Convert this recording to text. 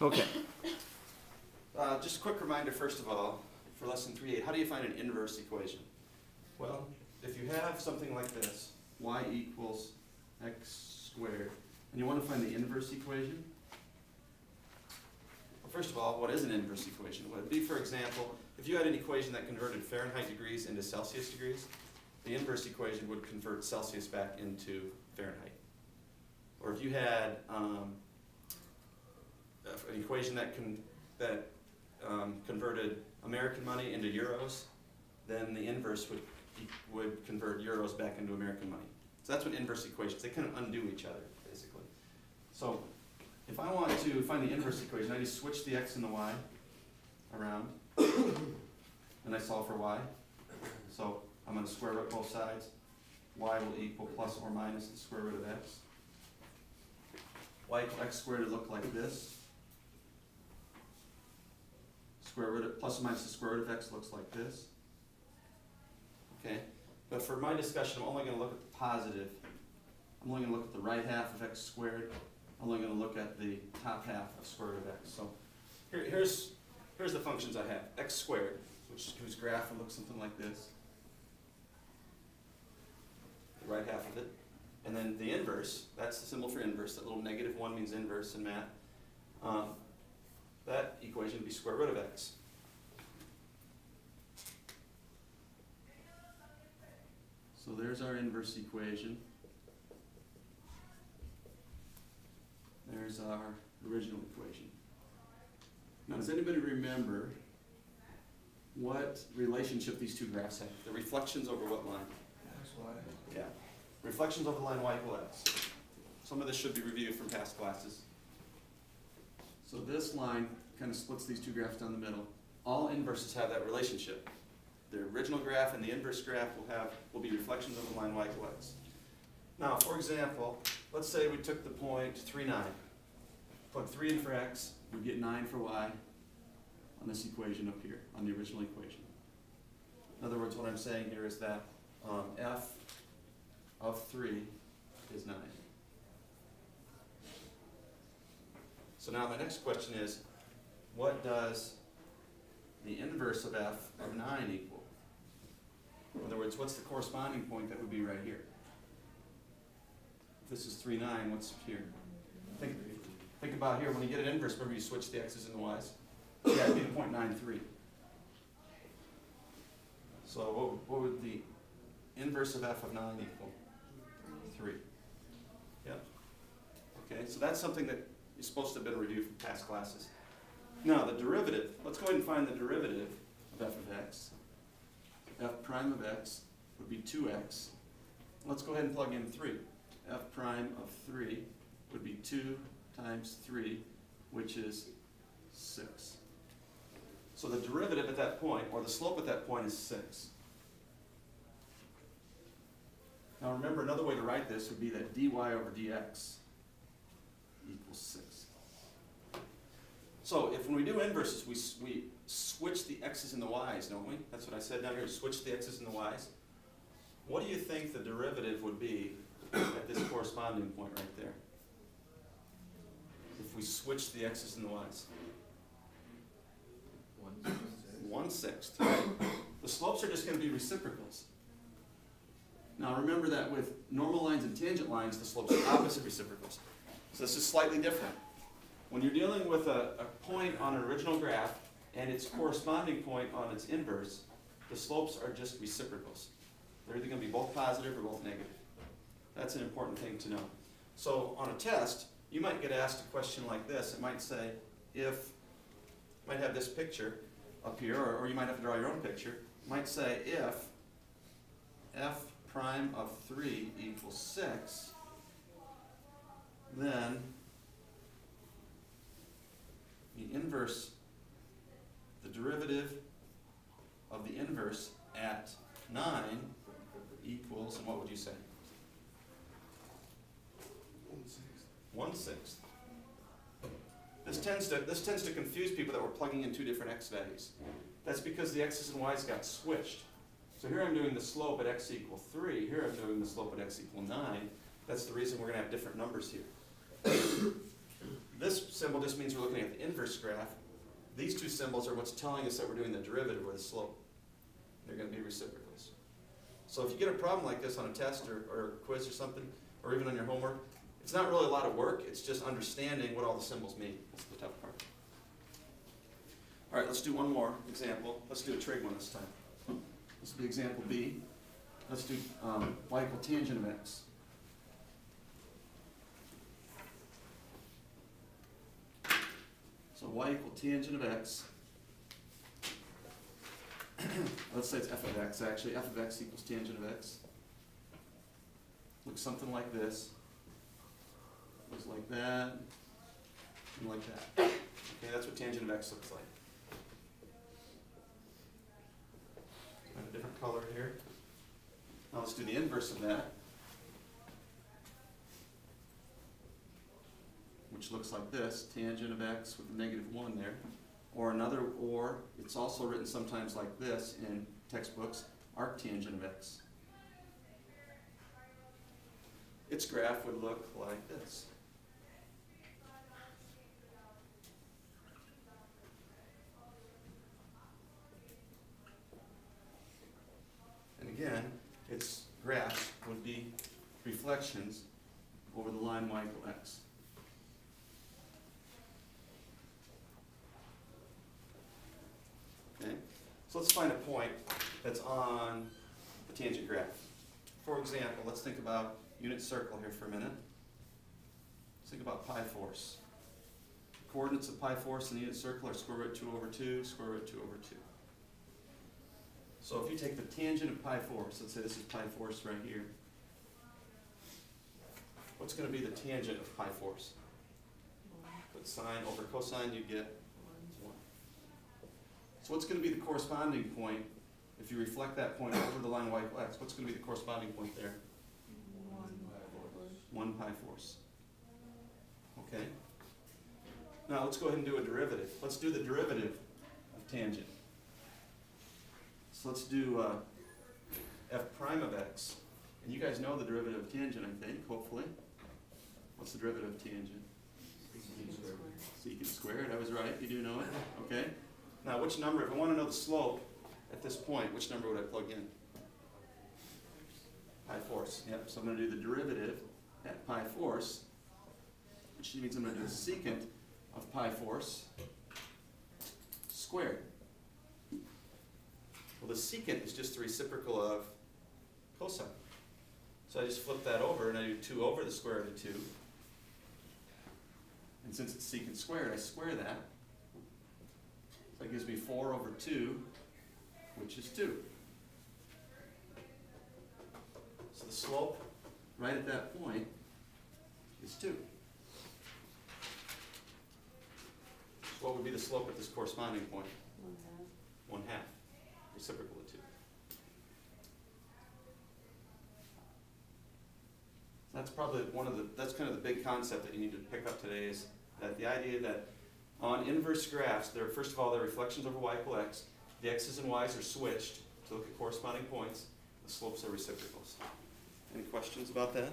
Okay. Just a quick reminder, first of all, for lesson 3.8, how do you find an inverse equation? Well, if you have something like this, y equals x squared, and you want to find the inverse equation, well, first of all, what is an inverse equation? Well, it would be, for example, if you had an equation that converted Fahrenheit degrees into Celsius degrees, the inverse equation would convert Celsius back into Fahrenheit. Or if you had an equation that converted American money into euros, then the inverse would convert euros back into American money. So that's what inverse equations, they kind of undo each other, basically. So if I want to find the inverse equation, I just switch the x and the y around, and I solve for y. So I'm going to square root both sides. Y will equal plus or minus the square root of x. Y equals x squared would look like this. Square root of, plus or minus the square root of x looks like this. Okay? But for my discussion, I'm only going to look at the positive. I'm only going to look at the right half of x squared. I'm only going to look at the top half of square root of x. So here's the functions I have. X squared, whose graph will look something like this. The right half of it. And then the inverse, that's the symbol for inverse. That little -1 means inverse in math. That equation would be square root of x. So there's our inverse equation. There's our original equation. Now, does anybody remember what relationship these two graphs have? The reflections over what line? X, Y. Yeah. Reflections over the line y equals x. Some of this should be reviewed from past classes. So this line kind of splits these two graphs down the middle. All inverses have that relationship. The original graph and the inverse graph will be reflections over the line y equals x. Now, for example, let's say we took the point 3, 9. Plug 3 in for x, we get 9 for y on this equation up here, on the original equation. In other words, what I'm saying here is that f of 3 is 9. So now my next question is, what does the inverse of f of 9 equal? In other words, what's the corresponding point that would be right here? If this is 3, 9, what's here? Think about here, when you get an inverse, remember you switch the x's and the y's? Yeah, it'd be 0.93. So what would the inverse of f of 9 equal? 3. Yep. Okay, so that's something that is supposed to have been reviewed from past classes. Now, the derivative. Let's go ahead and find the derivative of f of x. F prime of x would be 2x. Let's go ahead and plug in 3. F prime of 3 would be 2 times 3, which is 6. So the derivative at that point, or the slope at that point, is 6. Now remember, another way to write this would be that dy over dx equals 6. So if when we do inverses, we switch the x's and the y's, don't we? That's what I said down here, switch the x's and the y's. What do you think the derivative would be at this corresponding point right there? If we switch the x's and the y's? 1/6. Right? The slopes are just going to be reciprocals. Now remember that with normal lines and tangent lines, the slopes are opposite reciprocals. So this is slightly different. When you're dealing with a point on an original graph and its corresponding point on its inverse, the slopes are just reciprocals. They're either going to be both positive or both negative. That's an important thing to know. So on a test, you might get asked a question like this. It might say, you might have this picture up here, or you might have to draw your own picture. It might say, if f prime of 3 equals 6, then the derivative of the inverse at 9 equals, and what would you say? 1/6. This tends to confuse people that we're plugging in two different x values. That's because the x's and y's got switched. So here I'm doing the slope at x equal 3. Here I'm doing the slope at x equal 9. That's the reason we're going to have different numbers here. This symbol just means we're looking at the inverse graph. These two symbols are what's telling us that we're doing the derivative or the slope. They're going to be reciprocals. So if you get a problem like this on a test or a quiz or something, or even on your homework, it's not really a lot of work. It's just understanding what all the symbols mean. That's the tough part. All right, let's do one more example. Let's do a trig one this time. This will be example B. Let's do y equal tangent of x. So y equal tangent of x. Let's say it's f of x, actually. F of x equals tangent of x. Looks something like this. Looks like that, and like that. Okay, that's what tangent of x looks like. I have a different color here. Now let's do the inverse of that, which looks like this, tangent of x with a -1 there. Or it's also written sometimes like this in textbooks, arctangent of x. Its graph would look like this. And again, its graph would be reflections over the line y equal x. Okay? So let's find a point that's on the tangent graph. For example, let's think about unit circle here for a minute. Let's think about pi force. The coordinates of pi force in the unit circle are square root 2 over 2, square root 2 over 2. So if you take the tangent of pi force, let's say this is pi force right here. What's going to be the tangent of pi force? Put sine over cosine, you get 1. So what's going to be the corresponding point if you reflect that point over the line y equal x? What's going to be the corresponding point there? 1 pi force. Okay? Now let's go ahead and do a derivative. Let's do the derivative of tangent. So let's do f prime of x. And you guys know the derivative of tangent, I think, hopefully. What's the derivative of tangent? Secant squared. I was right. You do know it. Okay? Now, which number, if I want to know the slope at this point, which number would I plug in? Pi force. Yep. So I'm going to do the derivative at pi force, which means I'm going to do the secant of pi force squared. Well, the secant is just the reciprocal of cosine. So I just flip that over and I do 2 over the square root of 2. And since it's secant squared, I square that. So that gives me 4 over 2, which is 2. So the slope right at that point is 2. So what would be the slope at this corresponding point? 1/2. Reciprocal of 2. That's probably that's kind of the big concept that you need to pick up today, is that the idea that on inverse graphs, first of all, they're reflections over y equal x. The x's and y's are switched to look at corresponding points. The slopes are reciprocals. Any questions about that?